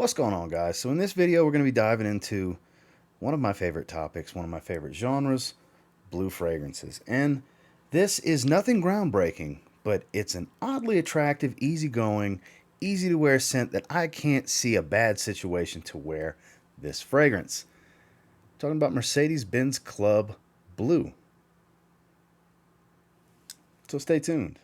What's going on, guys? So in this video we're going to be diving into one of my favorite topics, one of my favorite genres, blue fragrances. And this is nothing groundbreaking, but it's an oddly attractive, easygoing, easy to wear scent that I can't see a bad situation to wear this fragrance. I'm talking about Mercedes-Benz Club Blue. So stay tuned.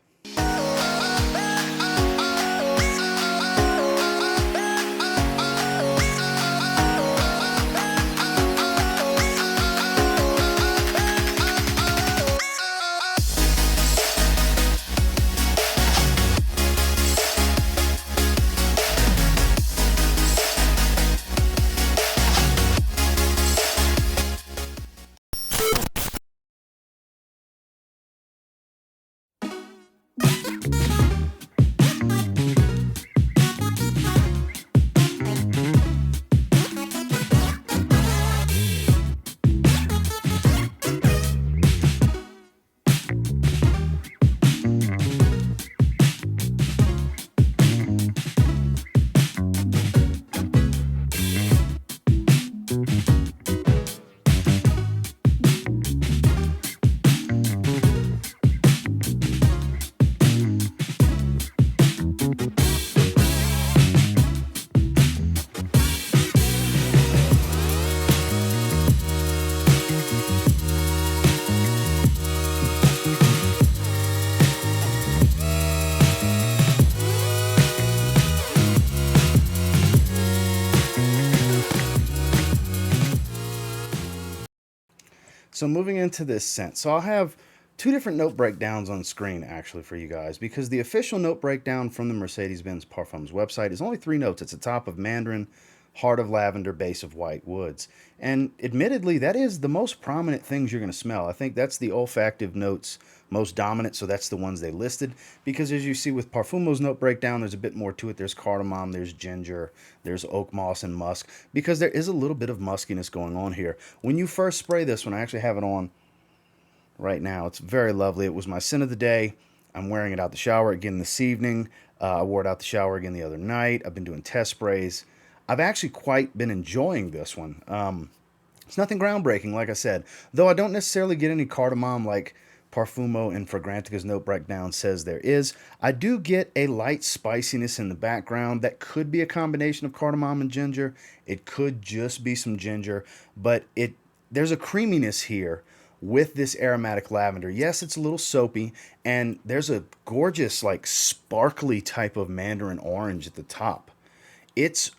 So moving into this scent, so I'll have two different note breakdowns on screen actually for you guys, because the official note breakdown from the Mercedes-Benz Parfums website is only 3 notes. It's a top of mandarin, heart of lavender, base of white woods. And admittedly, that is the most prominent things you're going to smell. I think that's the olfactive notes most dominant, so that's the ones they listed. Because as you see with Parfumo's note breakdown, there's a bit more to it. There's cardamom, there's ginger, there's oak moss and musk, because there is a little bit of muskiness going on here. When you first spray this one, I actually have it on right now. It's very lovely. It was my scent of the day. I'm wearing it out the shower again this evening. I wore it out the shower again the other night. I've been doing test sprays. I've actually quite been enjoying this one. It's nothing groundbreaking, like I said, though I don't necessarily get any cardamom like Parfumo and Fragrantica's note breakdown says there is. I do get a light spiciness in the background that could be a combination of cardamom and ginger. It could just be some ginger, but there's a creaminess here with this aromatic lavender. Yes, it's a little soapy, and there's a gorgeous, like, sparkly type of mandarin orange at the top. It's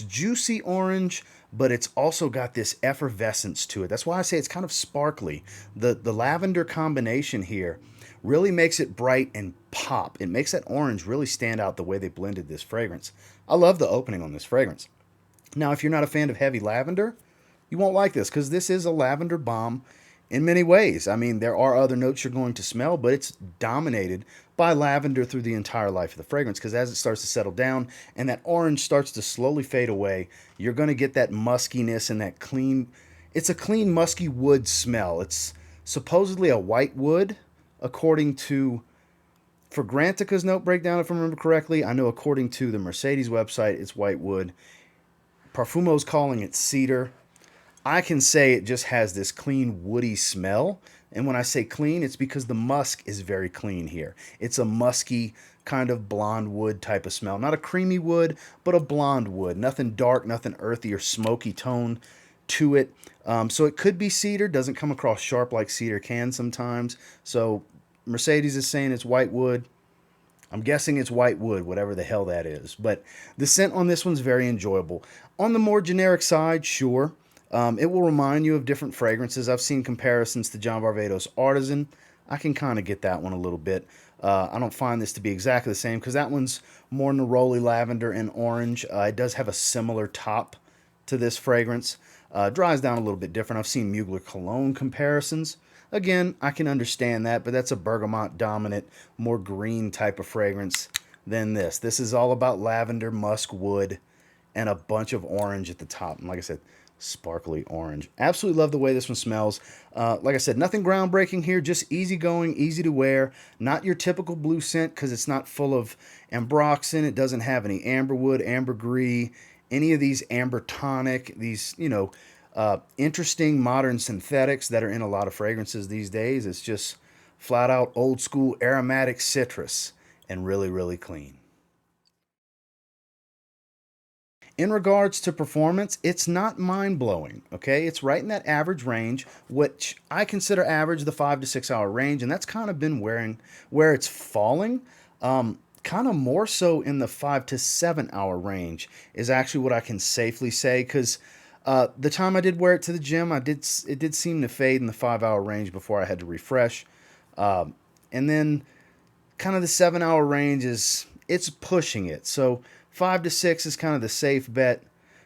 juicy orange, but it's also got this effervescence to it. That's why I say it's kind of sparkly. The lavender combination here really makes it bright and pop. It makes that orange really stand out the way they blended this fragrance. I love the opening on this fragrance. Now, if you're not a fan of heavy lavender, you won't like this, because this is a lavender bomb in many ways. I mean, there are other notes you're going to smell, but it's dominated by lavender through the entire life of the fragrance, because as it starts to settle down and that orange starts to slowly fade away, you're going to get that muskiness and that clean, it's a clean musky wood smell. It's supposedly a white wood, according to Fragrantica's note breakdown, if I remember correctly. I know according to the Mercedes website, it's white wood. Parfumo's calling it cedar. I can say it just has this clean, woody smell. And when I say clean, it's because the musk is very clean here. It's a musky, kind of blonde wood type of smell. Not a creamy wood, but a blonde wood. Nothing dark, nothing earthy or smoky tone to it. So it could be cedar. Doesn't come across sharp like cedar can sometimes. So Mercedes is saying it's white wood. I'm guessing it's white wood, whatever the hell that is. But the scent on this one's very enjoyable. On the more generic side, sure. It will remind you of different fragrances. I've seen comparisons to John Varvatos Artisan. I can kind of get that one a little bit. I don't find this to be exactly the same, because that one's more neroli lavender and orange. It does have a similar top to this fragrance. Dries down a little bit different. I've seen Mugler Cologne comparisons. Again, I can understand that, but that's a bergamot dominant, more green type of fragrance than this. This is all about lavender, musk, wood, and a bunch of orange at the top. And like I said, sparkly orange. Absolutely love the way this one smells. Like I said, nothing groundbreaking here, just easygoing, easy to wear. Not your typical blue scent, because it's not full of ambroxan. It doesn't have any amberwood, ambergris, any of these amber tonic, these, interesting modern synthetics that are in a lot of fragrances these days. It's just flat out old school aromatic citrus and really, really clean. In regards to performance, it's not mind blowing. Okay, it's right in that average range, which I consider average, the 5 to 6 hour range, and that's kind of been where it's falling. Kind of more so in the 5 to 7 hour range is actually what I can safely say, because the time I did wear it to the gym, it did seem to fade in the 5 hour range before I had to refresh, and then kind of the 7 hour range it's pushing it. So 5 to 6 is kind of the safe bet.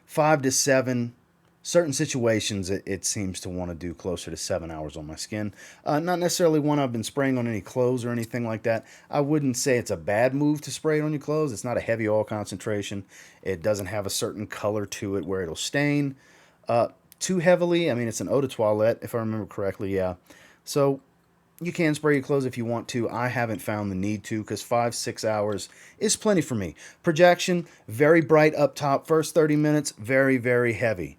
5 to 7, certain situations it seems to want to do closer to 7 hours on my skin. Not necessarily one I've been spraying on any clothes or anything like that. I wouldn't say it's a bad move to spray it on your clothes. It's not a heavy oil concentration. It doesn't have a certain color to it where it'll stain too heavily. I mean, it's an eau de toilette, if I remember correctly. Yeah. So you can spray your clothes if you want to. I haven't found the need to, because 5 6 hours is plenty for me. Projection, very bright up top. First 30 minutes, very, very heavy.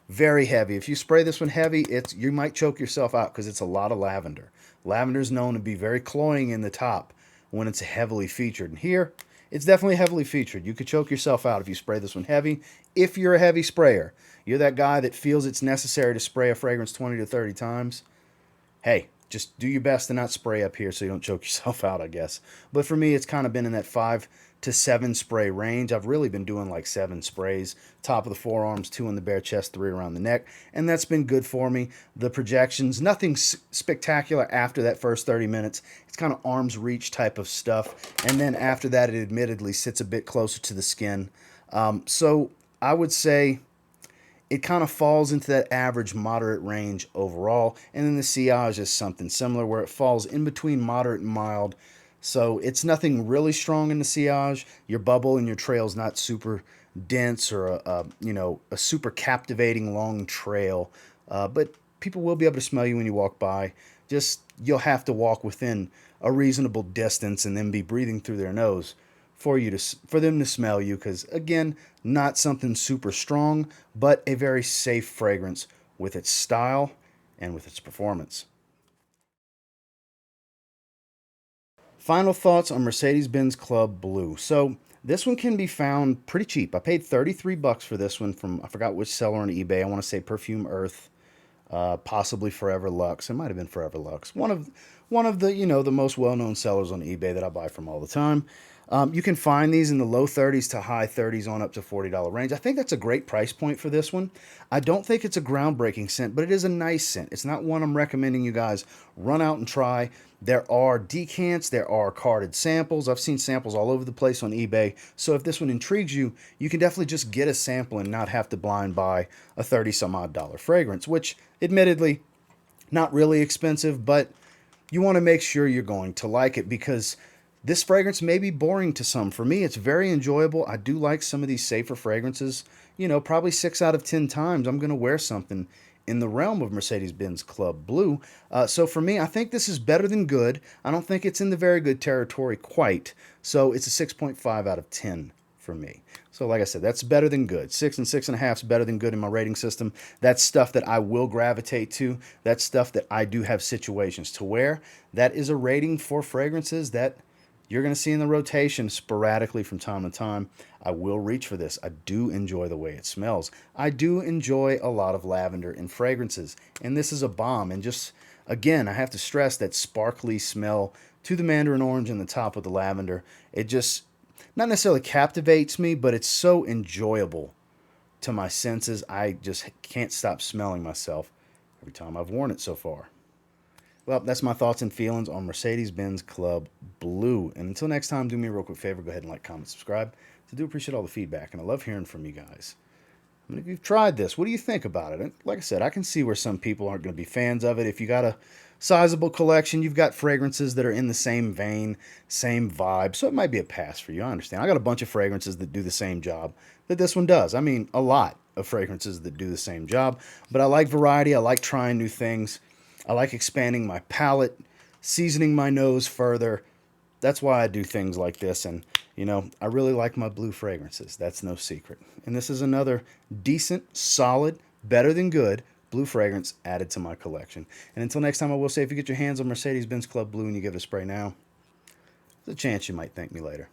Very heavy. If you spray this one heavy, you might choke yourself out because it's a lot of lavender. Lavender is known to be very cloying in the top when it's heavily featured. And here, it's definitely heavily featured. You could choke yourself out if you spray this one heavy. If you're a heavy sprayer, you're that guy that feels it's necessary to spray a fragrance 20 to 30 times. Hey, just do your best to not spray up here so you don't choke yourself out, I guess. But for me, it's kind of been in that 5 to 7 spray range. I've really been doing like 7 sprays, top of the forearms, 2 in the bare chest, 3 around the neck, and that's been good for me. The projections, nothing spectacular after that first 30 minutes. It's kind of arm's reach type of stuff, and then after that, it admittedly sits a bit closer to the skin. So I would say it kind of falls into that average moderate range overall. And then the sillage is something similar where it falls in between moderate and mild. So it's nothing really strong in the sillage. Your bubble and your trail is not super dense or a super captivating long trail. But people will be able to smell you when you walk by. Just you'll have to walk within a reasonable distance and then be breathing through their nose for them to smell you, because again, not something super strong, but a very safe fragrance with its style and with its performance. Final thoughts on Mercedes-Benz Club Blue. So this one can be found pretty cheap. I paid $33 for this one from, I forgot which seller on eBay. I want to say Perfume Earth, possibly Forever Lux. It might have been Forever Lux. One of the the most well-known sellers on eBay that I buy from all the time. You can find these in the low 30s to high 30s on up to $40 range. I think that's a great price point for this one. I don't think it's a groundbreaking scent, but it is a nice scent. It's not one I'm recommending you guys run out and try. There are decants, there are carded samples. I've seen samples all over the place on eBay. So if this one intrigues you, you can definitely just get a sample and not have to blind buy a 30 some odd dollar fragrance, which admittedly, not really expensive, but you want to make sure you're going to like it, because this fragrance may be boring to some. For me, it's very enjoyable. I do like some of these safer fragrances. Probably 6 out of 10 times I'm going to wear something in the realm of Mercedes-Benz Club Blue. So for me, I think this is better than good. I don't think it's in the very good territory quite. So it's a 6.5 out of 10 for me. So like I said, that's better than good. 6 and 6.5 is better than good in my rating system. That's stuff that I will gravitate to. That's stuff that I do have situations to wear. That is a rating for fragrances that you're going to see in the rotation sporadically from time to time. I will reach for this. I do enjoy the way it smells. I do enjoy a lot of lavender in fragrances, and this is a bomb. And just, again, I have to stress that sparkly smell to the mandarin orange and the top of the lavender. It just not necessarily captivates me, but it's so enjoyable to my senses. I just can't stop smelling myself every time I've worn it so far. Well, that's my thoughts and feelings on Mercedes-Benz Club Blue. And until next time, do me a real quick favor. Go ahead and like, comment, subscribe. I do appreciate all the feedback, and I love hearing from you guys. I mean, if you've tried this, what do you think about it? And like I said, I can see where some people aren't going to be fans of it. If you got a sizable collection, you've got fragrances that are in the same vein, same vibe, so it might be a pass for you. I understand. I got a bunch of fragrances that do the same job that this one does. I mean, a lot of fragrances that do the same job, but I like variety. I like trying new things. I like expanding my palette, seasoning my nose further, that's why I do things like this. And, you know, I really like my blue fragrances. That's no secret. And this is another decent, solid, better than good blue fragrance added to my collection. And until next time, I will say, if you get your hands on Mercedes-Benz Club Blue and you give it a spray now, there's a chance you might thank me later.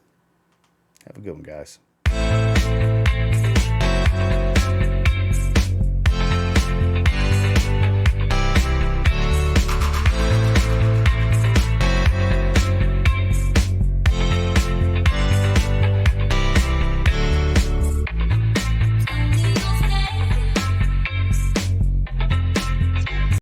Have a good one, guys.